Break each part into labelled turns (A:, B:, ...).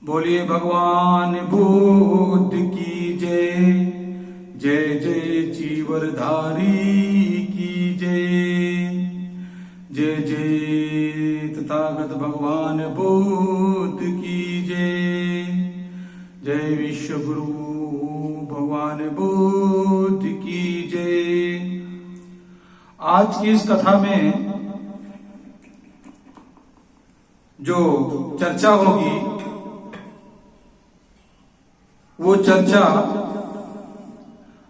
A: बोलिए भगवान बुद्ध की जय। जय जय चीवरधारी की जय। जय जय तथागत भगवान बुद्ध की जय। जय विश्व गुरु भगवान बुद्ध की जय। आज की इस कथा में जो चर्चा होगी वो चर्चा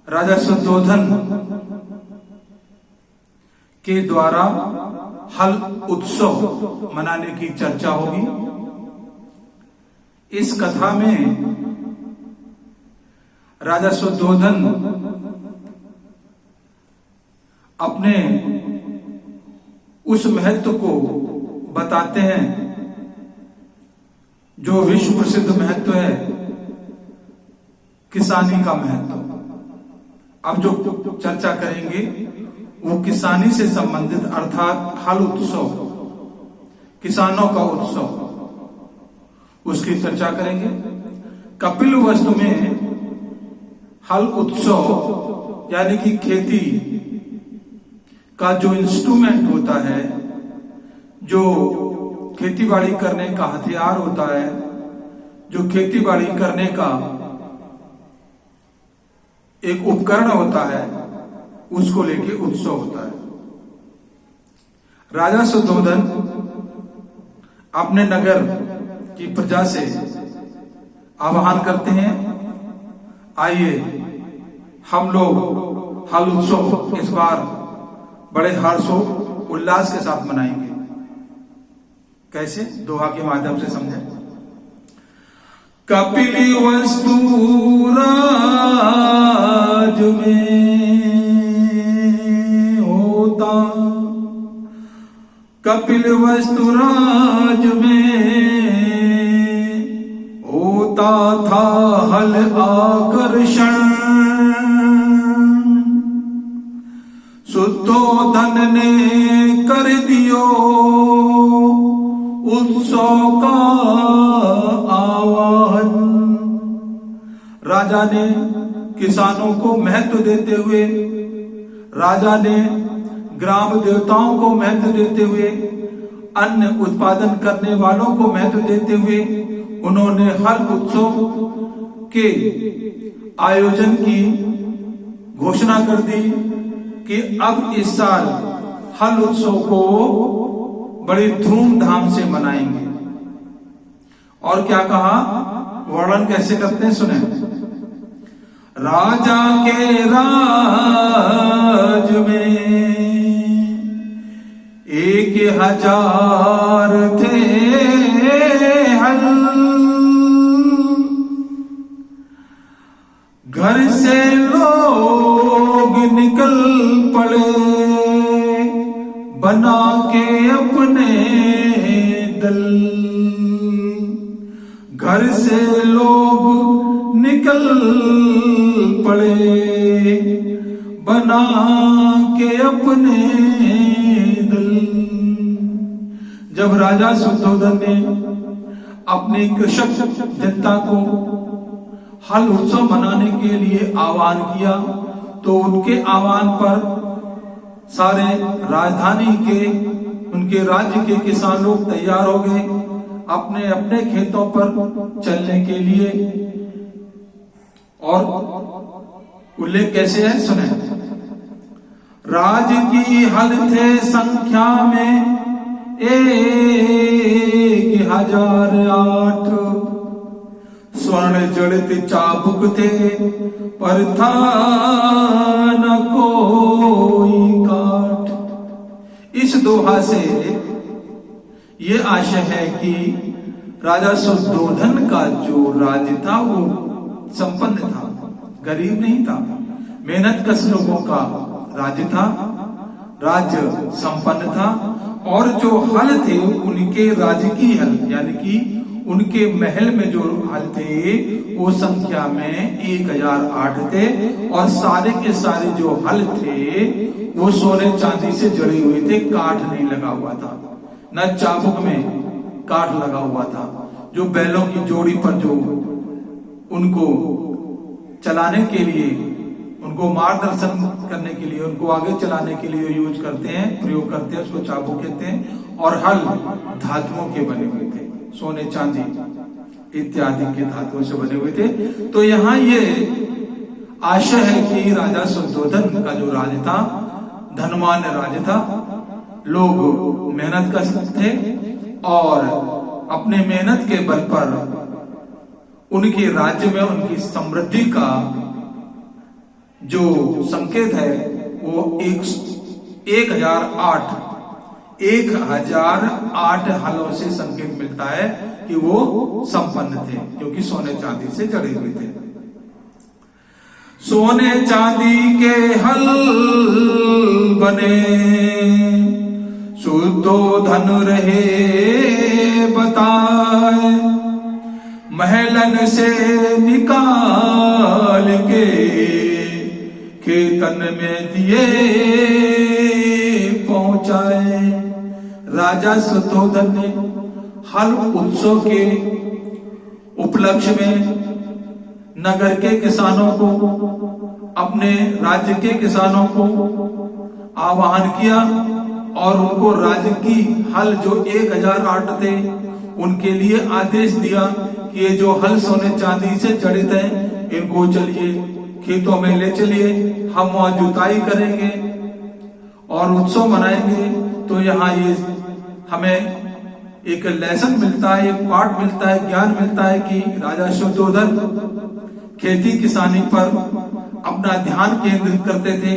A: राजा शुद्धोधन के द्वारा हल उत्सव मनाने की चर्चा होगी। इस कथा में राजा शुद्धोधन अपने उस महत्व को बताते हैं जो विश्व प्रसिद्ध महत्व है, किसानी का महत्व। अब जो चर्चा करेंगे वो किसानी से संबंधित अर्थात हल उत्सव, किसानों का उत्सव, उसकी चर्चा करेंगे। कपिल वस्तु में हल उत्सव यानी कि खेती का जो इंस्ट्रूमेंट होता है, जो खेतीबाड़ी करने का हथियार होता है, जो खेतीबाड़ी करने का एक उपकरण होता है, उसको लेके उत्सव होता है। राजा शुद्धोधन अपने नगर की प्रजा से आह्वान करते हैं, आइए हम लोग हल उत्सव इस बार बड़े हर्षो उल्लास के साथ मनाएंगे। कैसे? दोहा के माध्यम से समझें। कपिली वस्तु राज में होता, कपिल वस्तु राज में होता था हल आकर्षण। शुद्धोधन ने कर दियो उत्सव का आह्वान। राजा ने किसानों को महत्व देते हुए, राजा ने ग्राम देवताओं को महत्व देते हुए, अन्न उत्पादन करने वालों को महत्व देते हुए उन्होंने हल उत्सव के आयोजन की घोषणा कर दी कि अब इस साल हल उत्सव को बड़ी धूमधाम से मनाएंगे। और क्या कहा, वर्णन कैसे करते हैं सुने। राजा के राज में 1000 थे हल, घर से लोग निकल पड़े बना के अपने दल। घर से लोग निकल पड़े बना के अपने दल। जब राजा शुद्धोधन ने अपनी कृषक जनता को हल उत्सव मनाने के लिए आह्वान किया तो उनके आह्वान पर सारे राजधानी के, उनके राज्य के किसान लोग तैयार हो गए अपने अपने खेतों पर चलने के लिए। और उल्लेख कैसे है सुने। राज की हल थे संख्या में 1008, स्वर्ण जड़ित चाबुक थे पर था न कोई काट। इस दोहा से ये आशय है कि राजा शुद्धोधन का जो राज्य था वो संपन्न था, गरीब नहीं था, मेहनत कश लोगों का राज्य था, राज्य संपन्न था। और जो हल थे उनके राजकीय हल यानी कि उनके महल में जो हल थे वो संख्या में 1008 थे। और सारे के सारे जो हल थे वो सोने चांदी से जड़े हुए थे, काठ नहीं लगा हुआ था, न चाबुक में काठ लगा हुआ था। जो बैलों की जोड़ी पर जो उनको चलाने के लिए, उनको मार्गदर्शन करने के लिए, उनको आगे चलाने के लिए यूज करते हैं, प्रयोग करते हैं, उसको चाबुक कहते हैं। और हल धातुओं के बने हुए थे, सोने चांदी इत्यादि के धातुओं से बने हुए थे। तो यहाँ ये आशय है कि राजा शुद्धोधन का जो राज था, धनवान राज था, लोग मेहनत करते थे और अपने मेहनत के बल पर उनके राज्य में उनकी समृद्धि का जो संकेत है वो 1008 हलों से संकेत मिलता है कि वो संपन्न थे, क्योंकि सोने चांदी से जड़े हुए थे। सोने चांदी के हल बने, शुद्धोधन रहे बताए, महलन से निकाल के खेतन में दिए पहुंचाए। राजा शुद्धोधन ने हल उत्सव के उपलक्ष्य में नगर के किसानों को, अपने राज्य के किसानों को आह्वान किया और उनको राज्य की हल जो 1008 थे उनके लिए आदेश दिया कि ये जो हल सोने चांदी से जड़ित हैं, इनको चलिए खेतों में ले चलिए, हम वहां जुताई करेंगे और उत्सव मनाएंगे। तो यहाँ ये हमें एक लेसन मिलता है, एक पाठ मिलता है, ज्ञान मिलता है कि राजा शुद्धोधन खेती किसानी पर अपना ध्यान केंद्रित करते थे,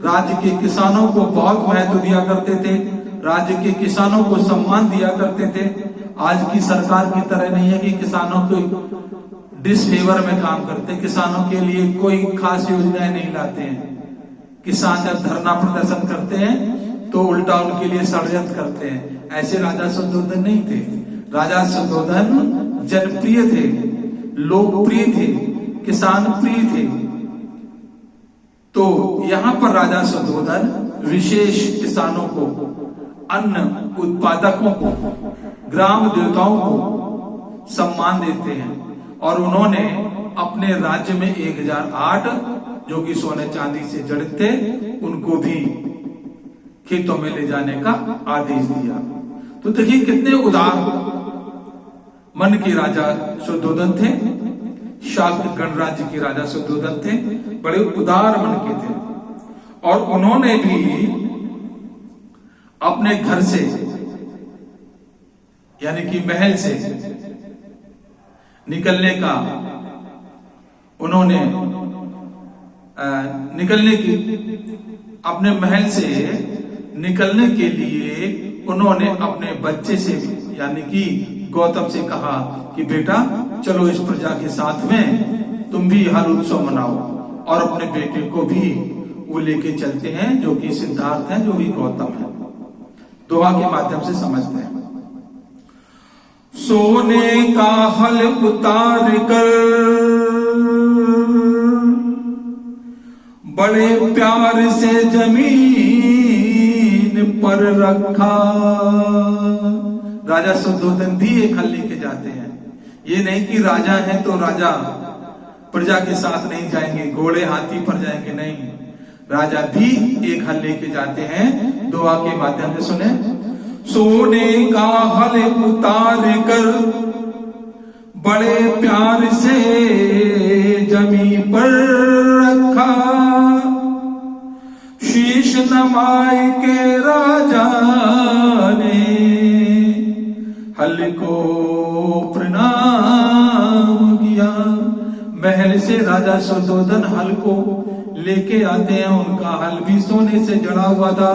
A: राज्य के किसानों को बहुत महत्व दिया करते थे, राज्य के किसानों को सम्मान दिया करते थे। आज की सरकार की तरह नहीं है कि किसानों को डिसफेवर में काम करते, किसानों के लिए कोई खास योजनाएं नहीं लाते हैं। किसान जब धरना प्रदर्शन करते हैं तो उल्टा उनके लिए षड्यंत्र करते हैं। ऐसे राजा शुद्धोधन नहीं थे। राजा शुद्धोधन जनप्रिय थे, लोकप्रिय थे, किसान प्रिय थे। तो यहाँ पर राजा शुद्धोधन विशेष किसानों को, अन्न उत्पादकों को, ग्राम देवताओं को सम्मान देते हैं और उन्होंने अपने राज्य में 1008 जो कि सोने चांदी से जड़ित थे उनको भी खेतों में ले जाने का आदेश दिया। तो देखिए कितने उदार मन के राजा शुद्धोधन थे। शाक्त गणराज्य के राजा शुद्धोधन थे, बड़े उदार मन के थे और उन्होंने भी अपने घर से यानी कि महल से निकलने का उन्होंने अपने महल से निकलने के लिए उन्होंने अपने बच्चे से यानी कि गौतम से कहा कि बेटा चलो इस प्रजा के साथ में तुम भी हर उत्सव मनाओ, और अपने बेटे को भी वो लेके चलते हैं जो कि सिद्धार्थ है, जो भी गौतम है। दोहा के माध्यम से समझते हैं। सोने का हल उतार कर बड़े प्यार से जमीन पर रखा। राजा शुद्धोधन भी एक हल लेके जाते हैं। ये नहीं कि राजा है तो राजा प्रजा के साथ नहीं जाएंगे, घोड़े हाथी पर जाएंगे, नहीं, राजा भी एक हल लेके जाते हैं। दुआ के माध्यम से सुने। सोने का हल उतार कर बड़े प्यार से जमीन पर रखा, शीश नमाई के राजा ने हल को प्रणाम किया। महल से राजा शुद्धोधन हल को लेके आते हैं। उनका हल भी सोने से जड़ा हुआ था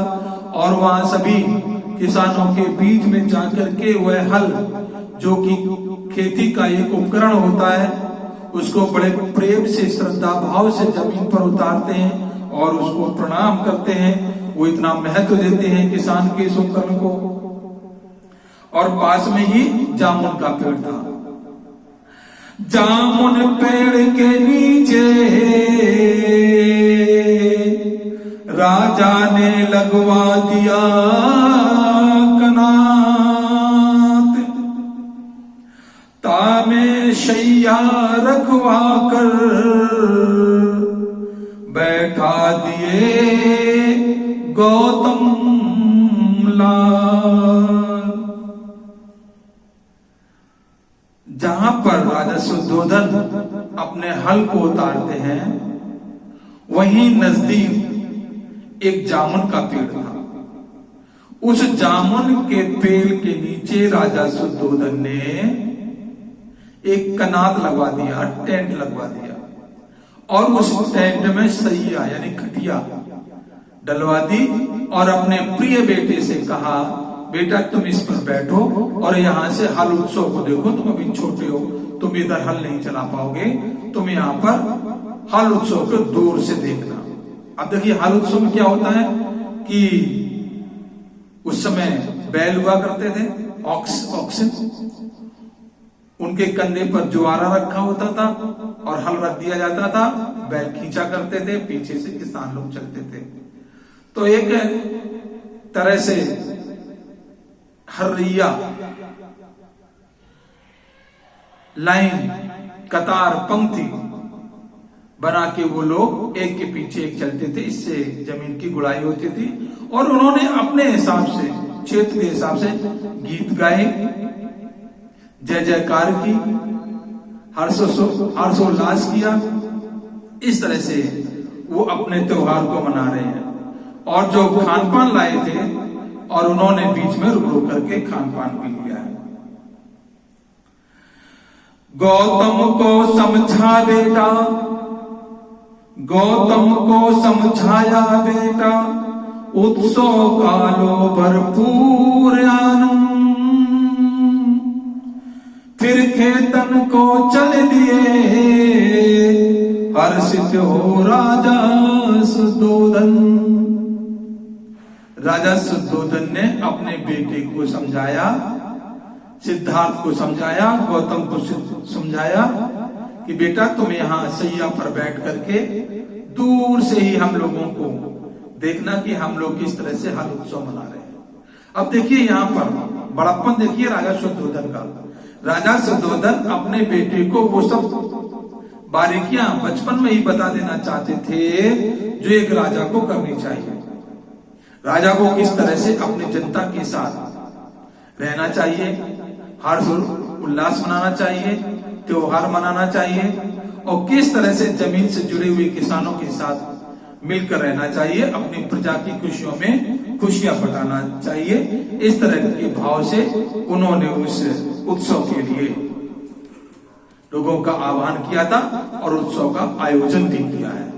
A: और वहां सभी किसानों के बीच में जाकर के वह हल जो कि खेती का एक उपकरण होता है उसको बड़े प्रेम से, श्रद्धा भाव से जमीन पर उतारते हैं और उसको प्रणाम करते हैं। वो इतना महत्व देते हैं किसान के इस उपकरण को। और पास में ही जामुन का पेड़ था। जामुन पेड़ के नीचे राजा ने लगवा दिया कनात, शैया रखवा कर बैठा दिए गौतम लाल। जहां पर राजा शुद्धोधन अपने हल को उतारते हैं, वहीं नजदीक एक जामुन का पेड़ था। उस जामुन के पेड़ के नीचे राजा शुद्धोधन ने एक कनात लगवा दिया, टेंट लगवा दिया, और उस टेंट में सैया यानी खटिया डलवा दी और अपने प्रिय बेटे से कहा, बेटा तुम इस पर बैठो और यहां से हल उत्सव को देखो। तुम अभी छोटे हो, तुम इधर हल नहीं चला पाओगे, तुम यहाँ पर हल उत्सव को दूर से देखना। अब देखिए हल उत्सव में क्या होता है कि उस समय बैल हुआ करते थे, ऑक्सन, उनके कंधे पर जुआरा रखा होता था और हल रख दिया जाता था, बैल खींचा करते थे, पीछे से किसान लोग चलते थे। तो एक तरह से हर्रिया लाइन, कतार, पंक्ति बना के वो लोग एक के पीछे एक चलते थे। इससे जमीन की गुड़ाई होती थी और उन्होंने अपने हिसाब से, क्षेत्र के हिसाब से गीत गाए, जय जयकार की, हर्षोल्लास किया। इस तरह से वो अपने त्योहार को मना रहे हैं। और जो खान पान लाए थे और उन्होंने बीच में रुक रुक करके खान पान भी लिया है। गौतम को समझा बेटा, गौतम को समझाया बेटा, उत्सव कालो भरपूर आनंद। फिर खेतन को चल दिए, हर्षित हो राजा शुद्धोधन। राजा शुद्धोधन ने अपने बेटे को समझाया, सिद्धार्थ को समझाया, गौतम को समझाया कि बेटा तुम यहाँ सैया पर बैठ करके दूर से ही हम लोगों को देखना कि हम लोग किस तरह से हल उत्सव मना रहे हैं। अब देखिए यहाँ पर बड़प्पन देखिए राजा शुद्धोधन का। राजा शुद्धोधन अपने बेटे को वो सब बारीकियां बचपन में ही बता देना चाहते थे जो एक राजा को करनी चाहिए। राजा को किस तरह से अपनी जनता के साथ रहना चाहिए, हर्ष उल्लास मनाना चाहिए, त्योहार मनाना चाहिए, और किस तरह से जमीन से जुड़े हुए किसानों के साथ मिलकर रहना चाहिए, अपनी प्रजा की खुशियों में खुशियां बटाना चाहिए। इस तरह के भाव से उन्होंने उस उत्सव के लिए लोगों का आह्वान किया था और उत्सव का आयोजन भी किया है।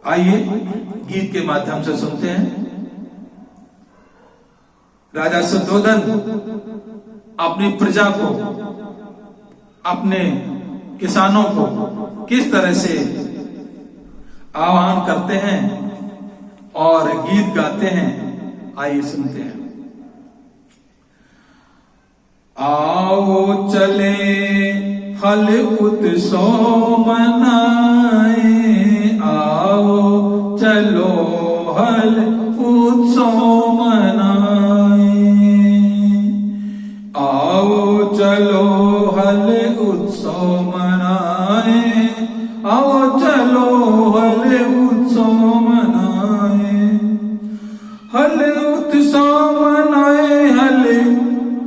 A: आइए गीत के माध्यम से सुनते हैं। राजा शुद्धोधन अपनी प्रजा को, अपने किसानों को किस तरह से आह्वान करते हैं और गीत गाते हैं, आइए सुनते हैं। आओ चले हल उत्सव मनाए, आओ चलो हल उत्सव मनाए, आओ चलो हल उत्सव मनाए, आओ चलो हल उत्सव मनाए, हल उत्सव मनाए, हल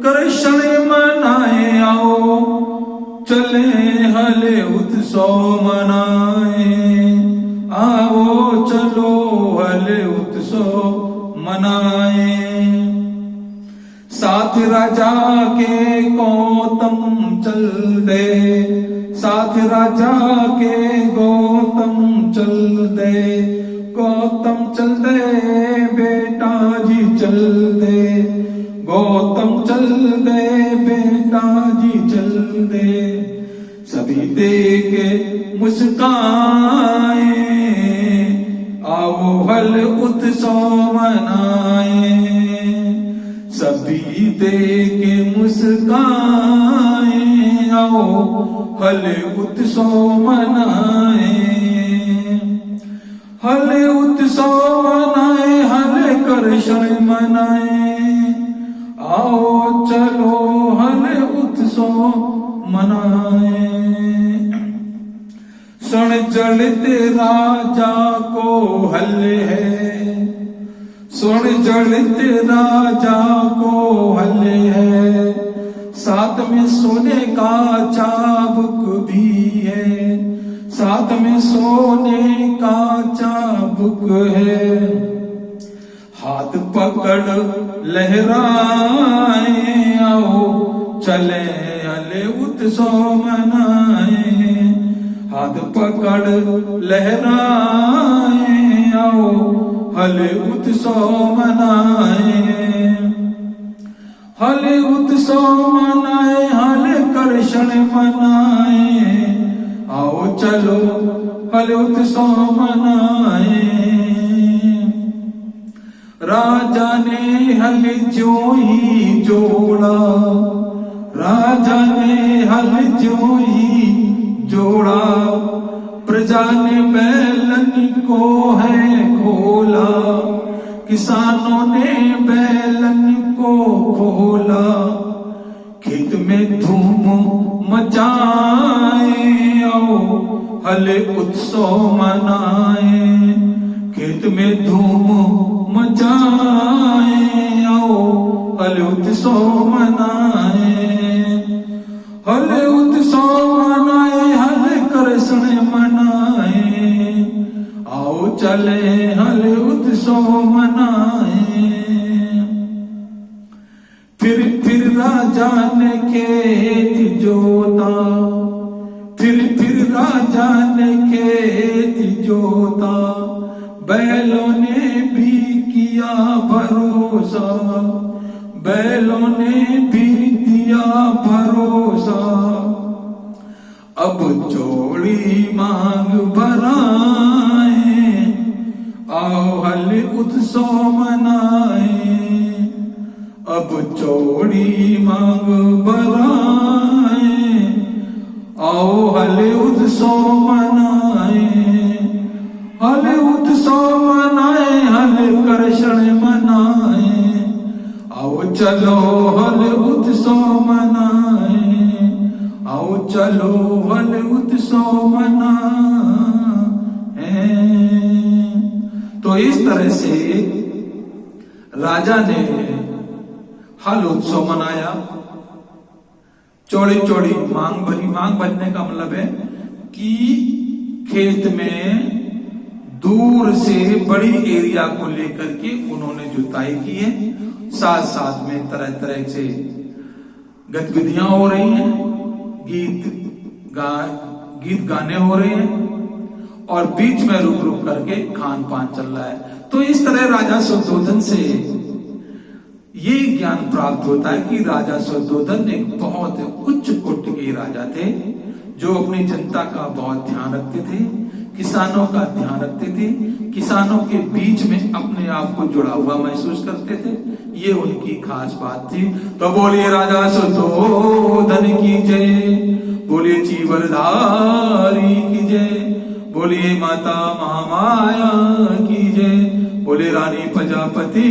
A: कृष्ण मनाए, आओ चले हल उत्सव मनाए, आओ चलो हल उत्सव मनाए। साथ राजा के गौतम चल दे, साथ राजा के गौतम चल दे, गौतम चल दे बेटा जी चल दे, गौतम चल दे बेटा जी चल दे। सभी देके मुस्काए, आओ हल उत्सव मनाए, सभी देके मुस्काए, आओ हल उत्सव मनाए, हल उत्सव मनाए, हल कृष्ण मनाए, आओ चलो हल उत्सव उत्सव मनाए। सुन जड़ित राजा को हल है, सुन जड़ित राजा को हल है, साथ में सोने का चाबुक भी है, साथ में सोने का चाबुक है। हाथ पकड़ लहराए आओ चले हले उत्सव मनाए, हाथ पकड़ लहराए आओ हले उत्सव मनाए। हले उत्सव मनाए, हले कृष्ण मनाए, आओ चलो हले उत्सव मनाए। राजा ने हल जो ही जोड़ा, राजा ने हल जो ही जोड़ा, प्रजा ने बैलन को है खोला, किसानों ने बैलन को खोला। खेत में धूम मचाए आओ हले उत्सव मनाए, खेत में धूम मचाए आओ हले उत्सव मनाए। हले उत्सव मनाए, हले कृष्ण मनाए, आओ चले हले उत्सव मनाए। फिर राजा ने खेत जोता, फिर राजा ने खेत जोता, बैलों ने भी किया भरोसा, बैलों ने भी दिया भरोसा। अब चौड़ी मांग भराए आओ हले उत्सव मनाए, अब चौड़ी मांग भराए आओ हले उत्सव मनाए। हले उत्सव मनाए, हले कृष्ण मनाए, आओ चलो हले उत्सव मनाए, आओ चलो हले उत्सव मनाए। तो इस तरह से राजा ने हल उत्सव मनाया, चौड़ी चौड़ी मांग भरी। मांग भरने का मतलब है कि खेत में दूर से बड़ी एरिया को लेकर के उन्होंने जुताई की है, साथ साथ में तरह तरह से गतिविधियां हो रही हैं, गीत गाने हो रहे हैं और बीच में रुक रुक करके खान पान चल रहा है। तो इस तरह राजा शुद्धोधन से ये ज्ञान प्राप्त होता है कि राजा शुद्धोधन एक बहुत उच्च कोटि के राजा थे, जो अपनी जनता का बहुत ध्यान रखते थे, किसानों का ध्यान रखते थे, किसानों के बीच में अपने आप को जुड़ा हुआ महसूस करते थे। ये उनकी खास बात थी। तो बोलिए राजा शुद्धोधन की जय, बोलिए चीवरधारी की जय, बोलिए माता महामाया की जय, बोले रानी प्रजापति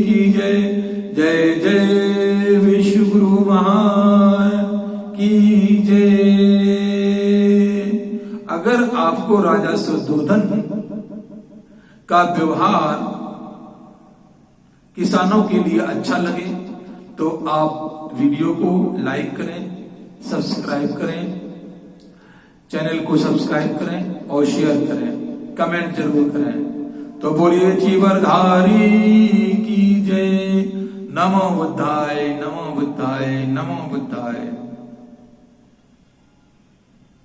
A: की जय। जय जय विश्व गुरु महान की जय। अगर आपको राजा शुद्धोधन का व्यवहार किसानों के लिए अच्छा लगे तो आप वीडियो को लाइक करें, सब्सक्राइब करें, चैनल को सब्सक्राइब करें और शेयर करें, कमेंट जरूर करें। तो बोलिए चीवरधारी की जय। नमो बुद्धाय, नमो बुद्धाय, नमो बुद्धाय।